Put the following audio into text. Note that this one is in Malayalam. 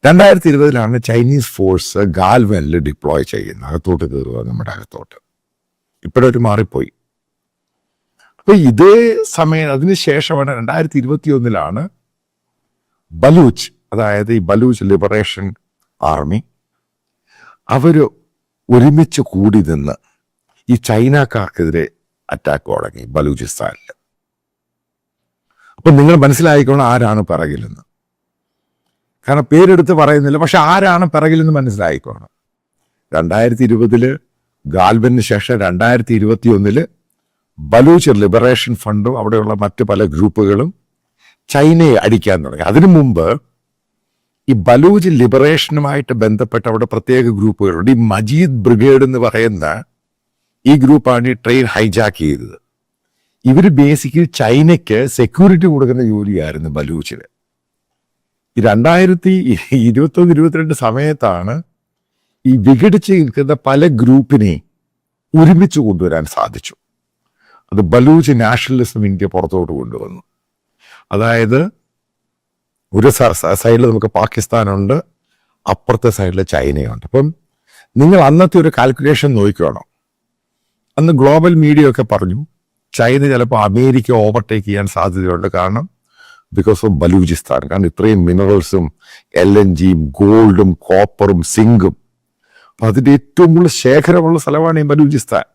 2020 ചൈനീസ് ഫോഴ്സ് ഗാൽവനിൽ ഡിപ്ലോയ് ചെയ്യുന്നത്, അകത്തോട്ട് കയറുക നമ്മുടെ അകത്തോട്ട്. ഇപ്പോഴൊരു മാറിപ്പോയി. അപ്പൊ ഇതേ സമയം അതിനുശേഷമാണ് 2021 ബലൂച്ച്, അതായത് ഈ ബലൂച്ച് ലിബറേഷൻ ആർമി അവര് ഒരുമിച്ച് കൂടി നിന്ന് ഈ ചൈനക്കാർക്കെതിരെ അറ്റാക്ക് തുടങ്ങി ബലൂചിസ്ഥാനിൽ. അപ്പൊ നിങ്ങൾ മനസ്സിലായിക്കോണം ആരാണ് പിറകിലെന്ന്. കാരണം പേരെടുത്ത് പറയുന്നില്ല, പക്ഷെ ആരാണ് പിറകിലെന്ന് മനസ്സിലായിക്കോണം. 2020 ഗാൽവന് ശേഷം 2021 ബലൂച്ച് ലിബറേഷൻ ഫണ്ടും അവിടെയുള്ള മറ്റു പല ഗ്രൂപ്പുകളും ചൈനയെ അടിക്കാൻ തുടങ്ങി. അതിനു മുമ്പ് ഈ ബലൂച്ച് ലിബറേഷനുമായിട്ട് ബന്ധപ്പെട്ട അവിടെ പ്രത്യേക ഗ്രൂപ്പുകളുണ്ട്. ഈ മജീദ് ബ്രിഗേഡ് എന്ന് പറയുന്ന ഈ ഗ്രൂപ്പാണ് ഈ ട്രെയിൻ ഹൈജാക്ക് ചെയ്തത്. ഇവർ ബേസിക്കലി ചൈനയ്ക്ക് സെക്യൂരിറ്റി കൊടുക്കുന്ന ജോലിയായിരുന്നു ബലൂച്ചിന്. ഈ 2021-22 സമയത്താണ് ഈ വിഘടിച്ച് നിൽക്കുന്ന പല ഗ്രൂപ്പിനെ ഒരുമിച്ച് കൊണ്ടുവരാൻ സാധിച്ചു. അത് ബലൂച്ച് നാഷണലിസം ഇന്ത്യ പുറത്തോട്ട് കൊണ്ടുവന്നു. അതായത് ഒരു സൈഡിൽ നമുക്ക് പാകിസ്ഥാനുണ്ട്, അപ്പുറത്തെ സൈഡിൽ ചൈനയുണ്ട്. അപ്പം നിങ്ങൾ അന്നത്തെ ഒരു കാൽക്കുലേഷൻ നോക്കിക്കോണം. അന്ന് ഗ്ലോബൽ മീഡിയ ഒക്കെ പറഞ്ഞു ചൈന ചിലപ്പോൾ അമേരിക്ക ഓവർടേക്ക് ചെയ്യാൻ സാധ്യതയുണ്ട്, കാരണം ബിക്കോസ് ഓഫ് ബലൂചിസ്ഥാൻ. കാരണം ഇത്രയും മിനറൽസും LNGയും ഗോൾഡും കോപ്പറും സിങ്കും, അപ്പൊ അതിന്റെ ഏറ്റവും കൂടുതൽ ശേഖരമുള്ള സ്ഥലമാണ് ഈ ബലൂചിസ്ഥാൻ.